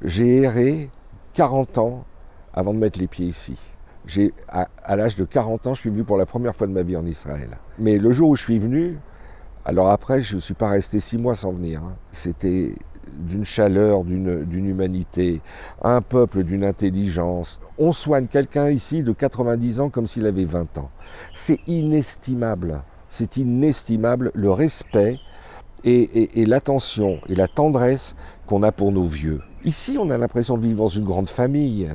J'ai erré 40 ans avant de mettre les pieds ici. À l'âge de 40 ans, je suis venu pour la première fois de ma vie en Israël. Mais le jour où je suis venu, alors après, je ne suis pas resté 6 mois sans venir. C'était d'une chaleur, d'une humanité, un peuple d'une intelligence. On soigne quelqu'un ici de 90 ans comme s'il avait 20 ans. C'est inestimable le respect et l'attention et la tendresse qu'on a pour nos vieux. Ici, on a l'impression de vivre dans une grande famille.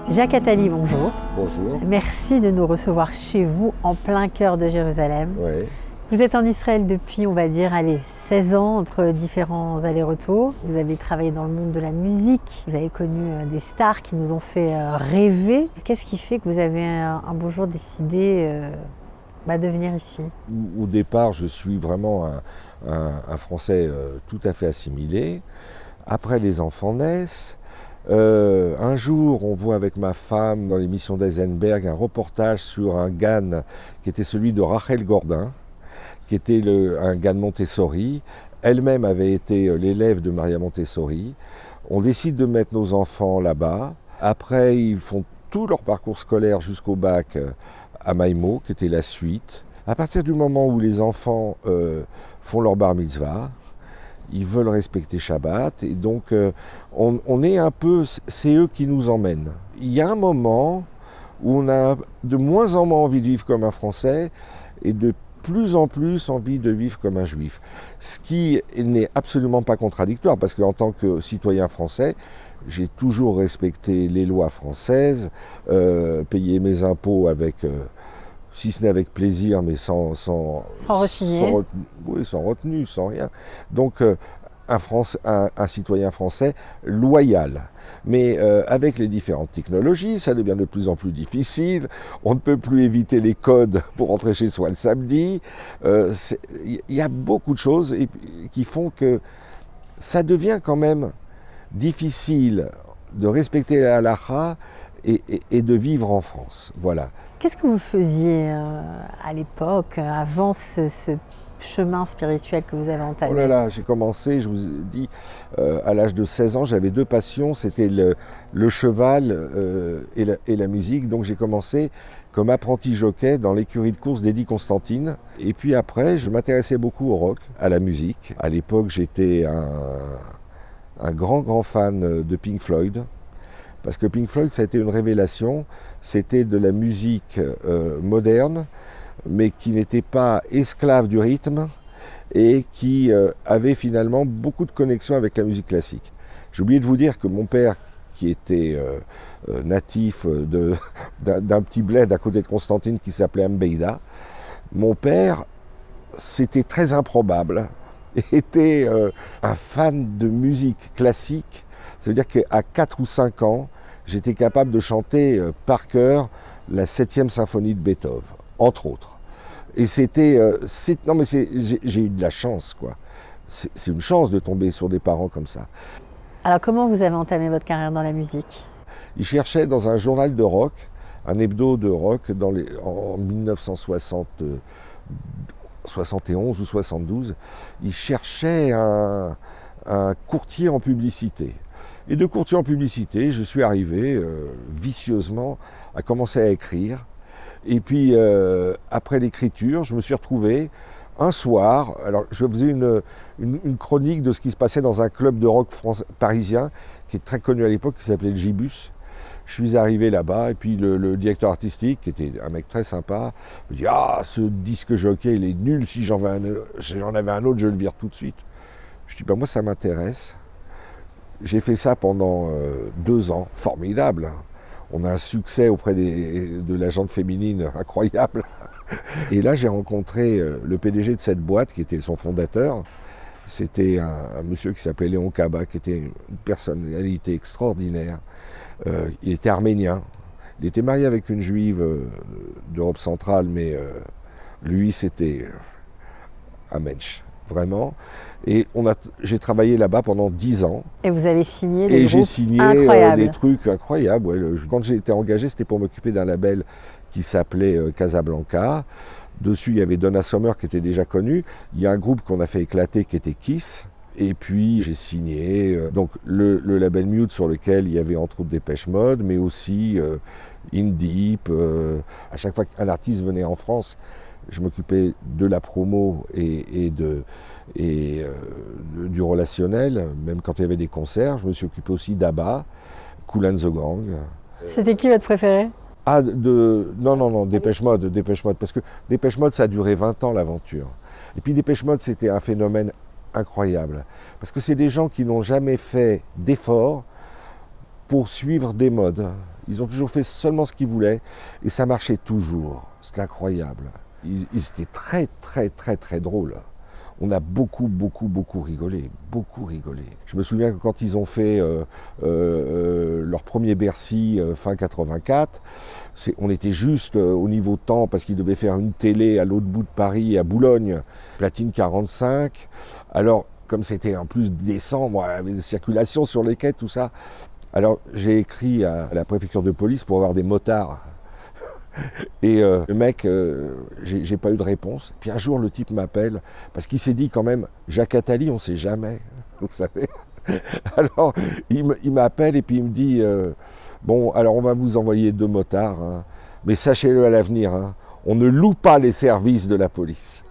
Jacques Attali, bonjour. Bonjour. Merci de nous recevoir chez vous, en plein cœur de Jérusalem. Ouais. Vous êtes en Israël depuis, on va dire, 16 ans, entre différents allers-retours. Vous avez travaillé dans le monde de la musique. Vous avez connu des stars qui nous ont fait rêver. Qu'est-ce qui fait que vous avez un beau jour décidé de venir ici? Au départ, je suis vraiment un Français tout à fait assimilé. Après, les enfants naissent. Un jour, on voit avec ma femme dans l'émission d'Eisenberg un reportage sur un GAN qui était celui de Rachel Gordin, qui était un GAN Montessori. Elle-même avait été l'élève de Maria Montessori. On décide de mettre nos enfants là-bas. Après, ils font tout leur parcours scolaire jusqu'au bac à Maïmo, qui était la suite. À partir du moment où les enfants font leur bar mitzvah, ils veulent respecter Shabbat, et donc on est un peu, c'est eux qui nous emmènent. Il y a un moment où on a de moins en moins envie de vivre comme un Français et de plus en plus envie de vivre comme un Juif. Ce qui n'est absolument pas contradictoire, parce qu'en tant que citoyen français, j'ai toujours respecté les lois françaises, payé mes impôts avec... si ce n'est avec plaisir, mais sans retenue, sans rien. Donc un citoyen français loyal. Mais avec les différentes technologies, ça devient de plus en plus difficile. On ne peut plus éviter les codes pour rentrer chez soi le samedi. Il y a beaucoup de choses qui font que ça devient quand même difficile de respecter la halakha et de vivre en France. Voilà. Qu'est-ce que vous faisiez à l'époque, avant ce chemin spirituel que vous avez entamé? Oh là là, j'ai commencé, je vous ai dit, à l'âge de 16 ans, j'avais 2 passions, c'était le cheval et la musique. Donc j'ai commencé comme apprenti jockey dans l'écurie de course d'Eddie Constantine. Et puis après, je m'intéressais beaucoup au rock, à la musique. À l'époque, j'étais un grand fan de Pink Floyd. Parce que Pink Floyd, ça a été une révélation. C'était de la musique moderne, mais qui n'était pas esclave du rythme et qui avait finalement beaucoup de connexions avec la musique classique. J'ai oublié de vous dire que mon père, qui était natif d'un petit bled à côté de Constantine qui s'appelait Ambeida, mon père, c'était très improbable, était un fan de musique classique. Ça veut dire qu'à 4 ou 5 ans, j'étais capable de chanter par cœur la 7e symphonie de Beethoven, entre autres. Et j'ai eu de la chance, quoi. C'est une chance de tomber sur des parents comme ça. Alors comment vous avez entamé votre carrière dans la musique? Ils cherchaient dans un journal de rock, un hebdo de rock en 1971 ou 72, ils cherchaient un courtier en publicité. Et de courtier en publicité, je suis arrivé vicieusement à commencer à écrire. Et puis, après l'écriture, je me suis retrouvé un soir, alors je faisais une chronique de ce qui se passait dans un club de rock parisien, qui est très connu à l'époque, qui s'appelait le Gibus. Je suis arrivé là-bas, et puis le directeur artistique, qui était un mec très sympa, me dit « Ah, ce disque jockey, il est nul, si j'en avais un autre, je le vire tout de suite. » Je dis « Moi, ça m'intéresse. » J'ai fait ça pendant 2 ans, formidable. On a un succès auprès de la gente féminine incroyable. Et là, j'ai rencontré le PDG de cette boîte, qui était son fondateur. C'était un monsieur qui s'appelait Léon Kaba, qui était une personnalité extraordinaire. Il était arménien. Il était marié avec une juive d'Europe centrale, mais lui, c'était un mensch, vraiment. Et j'ai travaillé là-bas pendant 10 ans. Et vous avez signé des Et groupes j'ai signé des trucs incroyables. Ouais. Quand j'ai été engagé, c'était pour m'occuper d'un label qui s'appelait Casablanca. Dessus, il y avait Donna Summer qui était déjà connue. Il y a un groupe qu'on a fait éclater qui était Kiss. Et puis j'ai signé donc le label Mute sur lequel il y avait entre autres Dépêche Mode, mais aussi In Deep. À chaque fois qu'un artiste venait en France, je m'occupais de la promo et du relationnel. Même quand il y avait des concerts, je me suis occupé aussi d'ABBA, Kool and the Gang. C'était qui votre préféré? Ah, non, Dépêche Mode, parce que Dépêche Mode, ça a duré 20 ans l'aventure. Et puis Dépêche Mode, c'était un phénomène incroyable, parce que c'est des gens qui n'ont jamais fait d'efforts pour suivre des modes. Ils ont toujours fait seulement ce qu'ils voulaient, et ça marchait toujours. C'est incroyable. Ils étaient très, très, très, très drôles. On a beaucoup rigolé, Je me souviens que quand ils ont fait leur premier Bercy fin 84, on était juste au niveau temps parce qu'ils devaient faire une télé à l'autre bout de Paris, à Boulogne, platine 45. Alors, comme c'était en plus décembre, il y avait des circulations sur les quais, tout ça. Alors, j'ai écrit à la préfecture de police pour avoir des motards. Et le mec, j'ai pas eu de réponse. Puis un jour, le type m'appelle, parce qu'il s'est dit quand même, Jacques Attali, on sait jamais, vous savez. Alors, il m'appelle et puis il me dit, bon, alors on va vous envoyer 2 motards, hein, mais sachez-le à l'avenir, hein, on ne loue pas les services de la police.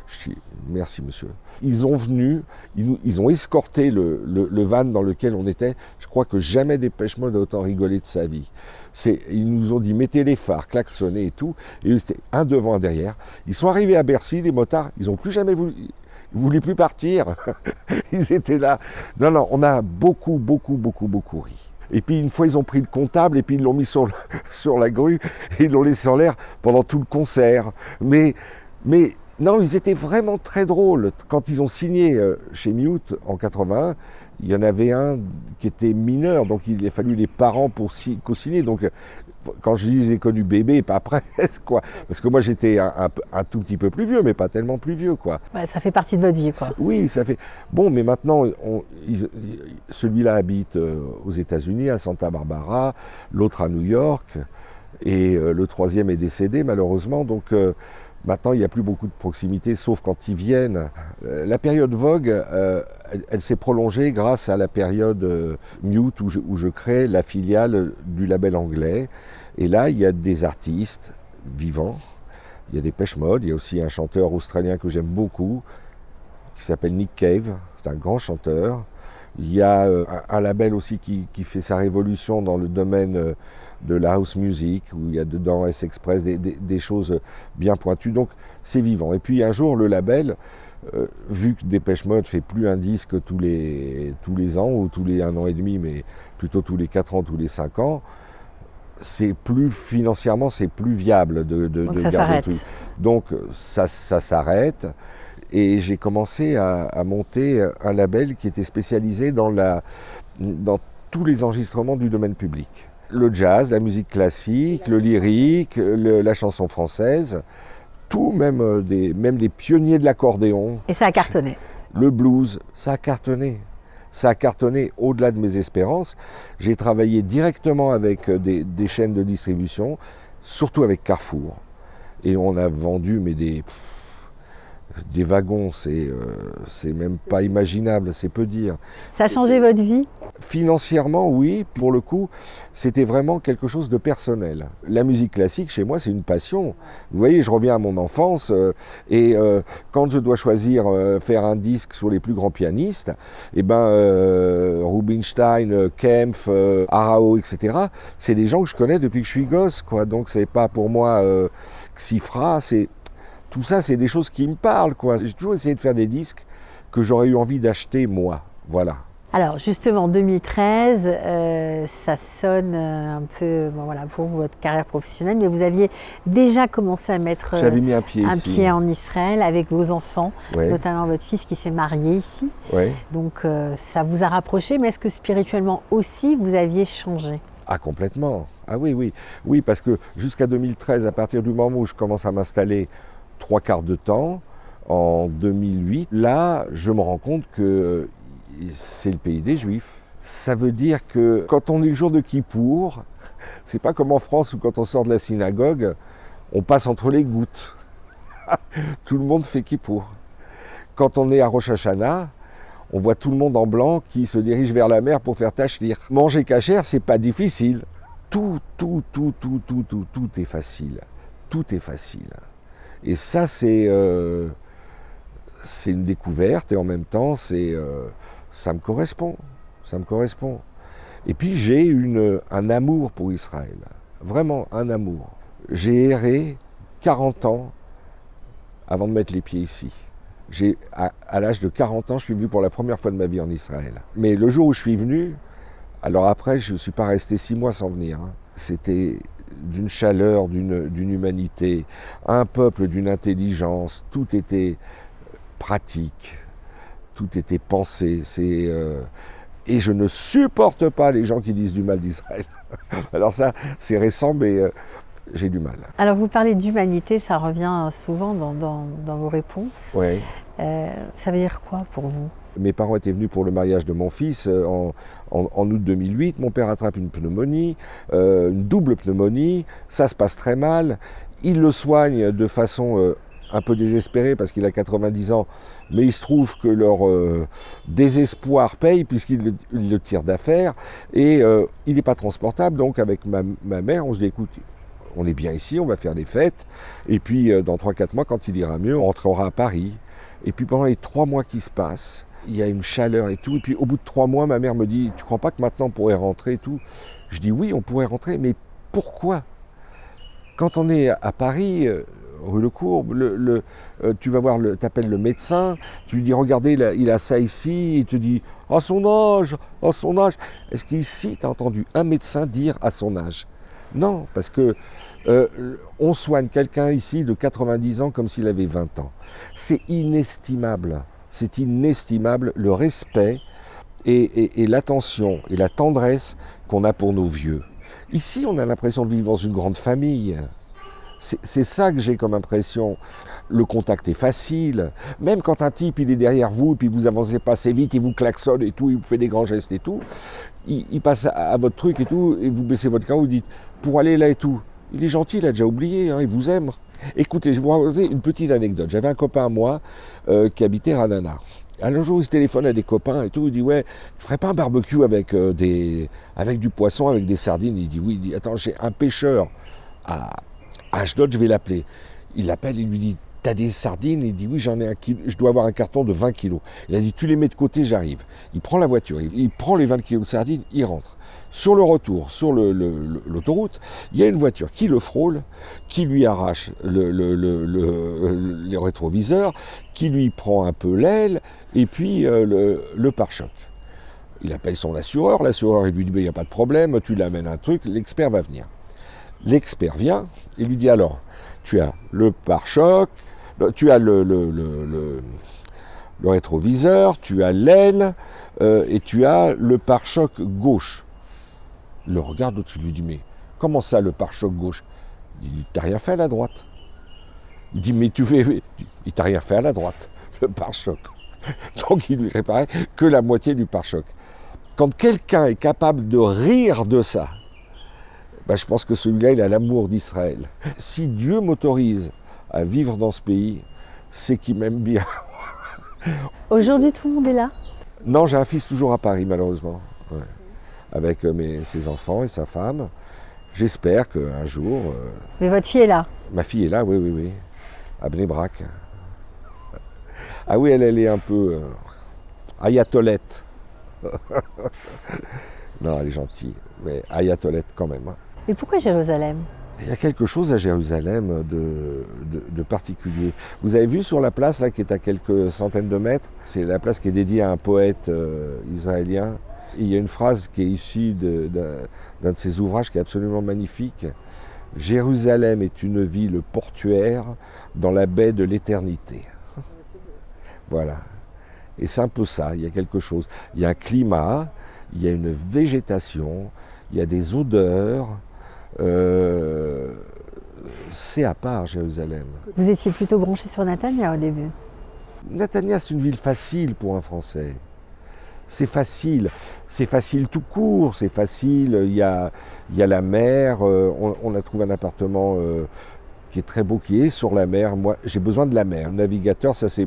Je dis, merci monsieur. Ils ont escorté le van dans lequel on était. Je crois que jamais Dépêche Mode a autant rigolé de sa vie. Ils nous ont dit, mettez les phares, klaxonnez et tout. Et c'était un devant, un derrière. Ils sont arrivés à Bercy, les motards, ils n'ont plus jamais voulu... Ils ne voulaient plus partir. Ils étaient là. Non, on a beaucoup ri. Et puis une fois, ils ont pris le comptable et puis ils l'ont mis sur la grue et ils l'ont laissé en l'air pendant tout le concert. Mais non, ils étaient vraiment très drôles. Quand ils ont signé chez Mute en 81, il y en avait un qui était mineur, donc il a fallu les parents pour co-signer. Donc quand je dis j'ai connu bébé, pas presque, quoi. Parce que moi j'étais un tout petit peu plus vieux, mais pas tellement plus vieux, quoi. Ouais, ça fait partie de votre vie, quoi. Oui, ça fait... Bon, mais maintenant, celui-là habite aux États-Unis, à Santa Barbara, l'autre à New York, et le troisième est décédé, malheureusement, donc... Maintenant, il n'y a plus beaucoup de proximité, sauf quand ils viennent. La période Vogue, elle s'est prolongée grâce à la période Mute, où je crée la filiale du label anglais. Et là, il y a des artistes vivants. Il y a Dépêche Mode, il y a aussi un chanteur australien que j'aime beaucoup, qui s'appelle Nick Cave. C'est un grand chanteur. Il y a un label aussi qui fait sa révolution dans le domaine de la house music, où il y a dedans S-Express des choses bien pointues, donc c'est vivant. Et puis un jour, le label, vu que Dépêche Mode fait plus un disque tous les ans, ou tous les 1 an et demi, mais plutôt tous les 4 ans, tous les 5 ans, c'est plus financièrement, c'est plus viable de garder tout. Donc ça s'arrête. Et j'ai commencé à monter un label qui était spécialisé dans tous les enregistrements du domaine public. Le jazz, la musique classique, le lyrique, la chanson française, tout, même les pionniers de l'accordéon. Et ça a cartonné. Le blues, ça a cartonné. Ça a cartonné au-delà de mes espérances. J'ai travaillé directement avec des chaînes de distribution, surtout avec Carrefour. Et on a vendu des wagons, c'est même pas imaginable, c'est peu dire. Ça a changé votre vie? Financièrement, oui. Pour le coup, c'était vraiment quelque chose de personnel. La musique classique, chez moi, c'est une passion. Vous voyez, je reviens à mon enfance et quand je dois choisir faire un disque sur les plus grands pianistes, Rubinstein, Kempf, Arao, etc., c'est des gens que je connais depuis que je suis gosse, quoi. Donc, c'est pas pour moi Xifra, tout ça, c'est des choses qui me parlent, quoi. J'ai toujours essayé de faire des disques que j'aurais eu envie d'acheter, moi. Voilà. Alors, justement, en 2013, ça sonne un peu, pour votre carrière professionnelle, mais vous aviez déjà commencé à mettre J'avais mis un pied en Israël avec vos enfants, ouais. Notamment votre fils qui s'est marié ici. Ouais. Donc, ça vous a rapproché, mais est-ce que spirituellement aussi, vous aviez changé? Ah, complètement. Ah oui. Oui, parce que jusqu'à 2013, à partir du moment où je commence à m'installer 3/4 de temps, en 2008, là, je me rends compte que c'est le pays des Juifs. Ça veut dire que quand on est le jour de Kippour, c'est pas comme en France où quand on sort de la synagogue, on passe entre les gouttes. Tout le monde fait Kippour. Quand on est à Rosh Hashanah, on voit tout le monde en blanc qui se dirige vers la mer pour faire tachlir. Manger kasher, c'est pas difficile. Tout est facile. Tout est facile. Et ça, c'est une découverte et en même temps, ça me correspond. Ça me correspond. Et puis, j'ai un amour pour Israël. Vraiment, un amour. J'ai erré 40 ans avant de mettre les pieds ici. À l'âge de 40 ans, je suis venu pour la première fois de ma vie en Israël. Mais le jour où je suis venu, alors après, je ne suis pas resté 6 mois sans venir. C'était d'une chaleur, d'une humanité, un peuple d'une intelligence, tout était pratique, tout était pensé. Et je ne supporte pas les gens qui disent du mal d'Israël. Alors ça, c'est récent, mais j'ai du mal. Alors vous parlez d'humanité, ça revient souvent dans vos réponses. Oui. Ça veut dire quoi pour vous? Mes parents étaient venus pour le mariage de mon fils en août 2008. Mon père attrape une pneumonie, une double pneumonie. Ça se passe très mal. Il le soigne de façon un peu désespérée parce qu'il a 90 ans. Mais il se trouve que leur désespoir paye puisqu'il le tire d'affaire. Et il n'est pas transportable. Donc avec ma mère, on se dit écoute, on est bien ici, on va faire des fêtes. Et puis dans 3-4 mois, quand il ira mieux, on rentrera à Paris. Et puis pendant les 3 mois qui se passent, il y a une chaleur et tout. Et puis au bout de 3 mois, ma mère me dit, tu crois pas que maintenant on pourrait rentrer et tout? Je dis oui, on pourrait rentrer, mais pourquoi? Quand on est à Paris, rue Le Courbe, tu vas voir, t'appelles le médecin, tu lui dis regardez, il a ça ici, il te dit à son âge, à son âge. Est-ce qu'ici, tu as entendu un médecin dire à son âge? Non, parce que on soigne quelqu'un ici de 90 ans comme s'il avait 20 ans. C'est inestimable le respect et l'attention et la tendresse qu'on a pour nos vieux. Ici, on a l'impression de vivre dans une grande famille. C'est ça que j'ai comme impression. Le contact est facile. Même quand un type il est derrière vous et puis vous avancez pas assez vite, il vous klaxonne et tout, il vous fait des grands gestes et tout, il passe à votre truc et tout, et vous baissez votre carreau, vous dites pour aller là et tout. Il est gentil, il a déjà oublié, il vous aime. Écoutez, je vais vous raconter une petite anecdote. J'avais un copain à moi qui habitait Ranana. Un jour, il se téléphone à des copains et tout. Il dit ouais, tu ferais pas un barbecue avec du poisson, avec des sardines? Il dit oui. Il dit attends, j'ai un pêcheur à Ashdod, je vais l'appeler. Il l'appelle, il lui dit t'as des sardines? Il dit oui, j'en ai je dois avoir un carton de 20 kilos. Il a dit tu les mets de côté, j'arrive. Il prend la voiture, il prend les 20 kilos de sardines, il rentre. Sur le retour, sur l'autoroute, il y a une voiture qui le frôle, qui lui arrache les rétroviseurs, qui lui prend un peu l'aile, et puis le pare-choc. Il appelle son assureur, il lui dit il n'y a pas de problème, tu l'amènes un truc, l'expert va venir. L'expert vient et lui dit alors, tu as le pare-choc, tu as le rétroviseur, tu as l'aile et tu as le pare-choc gauche. Il le regarde, l'autre lui dit mais comment ça le pare-choc gauche? Il dit t'as rien fait à la droite. Il dit mais tu fais, il t'a rien fait à la droite, le pare-choc. Donc il lui réparait que la moitié du pare-choc. Quand quelqu'un est capable de rire de ça, ben je pense que celui-là, il a l'amour d'Israël. Si Dieu m'autorise à vivre dans ce pays, c'est qu'il m'aime bien. Aujourd'hui, tout le monde est là? Non, j'ai un fils toujours à Paris, malheureusement. Ouais. Avec ses enfants et sa femme. J'espère qu'un jour... Mais votre fille est là? Ma fille est là, oui. À Bnei Brak. Ah oui, elle est un peu... ayatolette. Non, elle est gentille. Mais ayatolette quand même. Et pourquoi Jérusalem? Il y a quelque chose à Jérusalem de particulier. Vous avez vu sur la place là, qui est à quelques centaines de mètres, c'est la place qui est dédiée à un poète israélien. Et il y a une phrase qui est issue d'un de ses ouvrages qui est absolument magnifique. Jérusalem est une ville portuaire dans la baie de l'éternité. Voilà. Et c'est un peu ça, il y a quelque chose. Il y a un climat, il y a une végétation, il y a des odeurs. C'est à part Jérusalem. Vous étiez plutôt branché sur Netanya au début? Netanya, c'est une ville facile pour un Français. C'est facile tout court, c'est facile, il y a la mer, on a trouvé un appartement qui est très beau, qui est sur la mer. Moi, j'ai besoin de la mer. Navigateur, ça c'est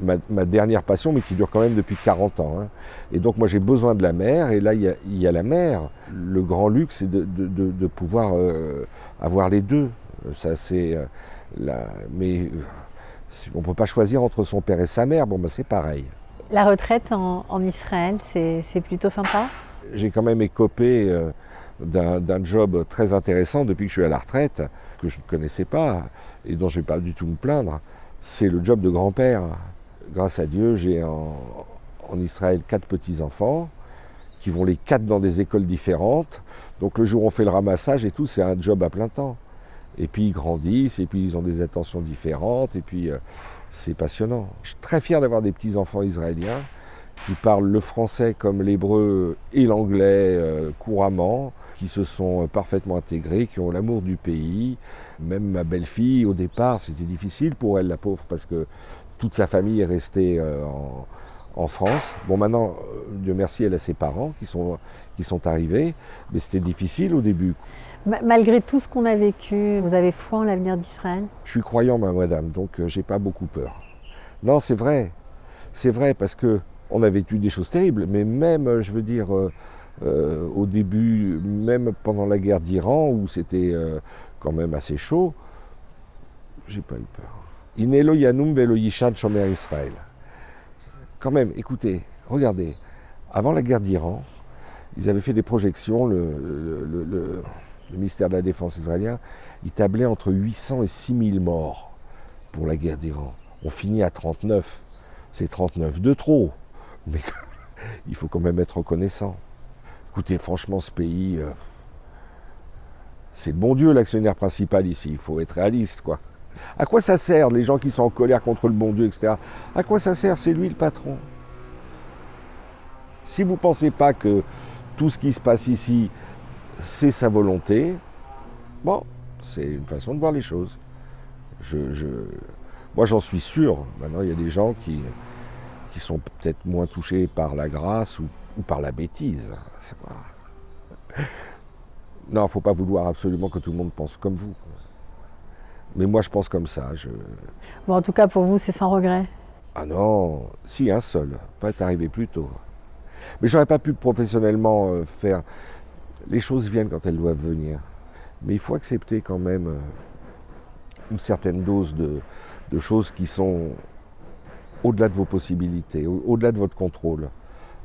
ma dernière passion, mais qui dure quand même depuis 40 ans. Hein. Et donc moi j'ai besoin de la mer, et là il y a la mer. Le grand luxe, c'est de pouvoir avoir les deux. Ça c'est mais on ne peut pas choisir entre son père et sa mère. Bon, c'est pareil. La retraite en Israël, c'est plutôt sympa? J'ai quand même écopé d'un job très intéressant depuis que je suis à la retraite, que je ne connaissais pas et dont je ne vais pas du tout me plaindre. C'est le job de grand-père. Grâce à Dieu, j'ai en Israël 4 petits-enfants qui vont les 4 dans des écoles différentes. Donc le jour où on fait le ramassage et tout, c'est un job à plein temps. Et puis ils grandissent, et puis ils ont des attentions différentes, et puis c'est passionnant. Je suis très fier d'avoir des petits-enfants israéliens qui parlent le français comme l'hébreu et l'anglais couramment, qui se sont parfaitement intégrés, qui ont l'amour du pays. Même ma belle-fille, au départ, c'était difficile pour elle, la pauvre, parce que toute sa famille est restée en France. Bon, maintenant, Dieu merci, elle a ses parents qui sont arrivés, mais c'était difficile au début. Malgré tout ce qu'on a vécu, vous avez foi en l'avenir d'Israël? Je suis croyant, madame, donc j'ai pas beaucoup peur. Non, c'est vrai, parce que on a vécu des choses terribles, mais même, je veux dire, au début, même pendant la guerre d'Iran, où c'était quand même assez chaud, j'ai pas eu peur. Inelo Yanum Velo Yishan Shomer Israël. Quand même, écoutez, regardez, avant la guerre d'Iran, ils avaient fait des projections, le ministère de la Défense israélien, il tablait entre 800 et 6000 morts pour la guerre d'Iran. On finit à 39. C'est 39 de trop. Mais il faut quand même être reconnaissant. Écoutez, franchement, ce pays, c'est le bon Dieu l'actionnaire principal ici. Il faut être réaliste, quoi. À quoi ça sert, les gens qui sont en colère contre le bon Dieu, etc. À quoi ça sert? C'est lui le patron. Si vous ne pensez pas que tout ce qui se passe ici, c'est sa volonté, bon, c'est une façon de voir les choses. Moi, j'en suis sûr. Maintenant, il y a des gens qui sont peut-être moins touchés par la grâce ou par la bêtise. C'est pas... Non, il ne faut pas vouloir absolument que tout le monde pense comme vous. Mais moi, je pense comme ça. Bon, en tout cas, pour vous, c'est sans regret? Ah non, si, un seul. Pas être arrivé plus tôt. Mais j'aurais pas pu professionnellement faire... Les choses viennent quand elles doivent venir. Mais il faut accepter quand même une certaine dose de choses qui sont au-delà de vos possibilités, au-delà de votre contrôle.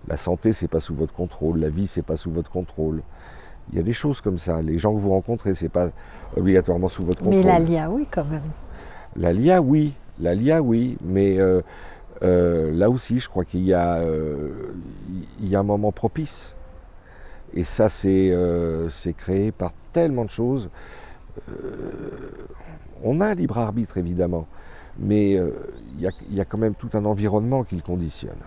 La santé, c'est pas sous votre contrôle. La vie, c'est pas sous votre contrôle. Il y a des choses comme ça. Les gens que vous rencontrez, c'est pas obligatoirement sous votre contrôle. Mais l'Alia, oui, quand même. L'Alia, oui. Mais là aussi, je crois qu'il y a un moment propice. Et ça, c'est créé par tellement de choses. On a un libre arbitre, évidemment, mais il y a quand même tout un environnement qui le conditionne.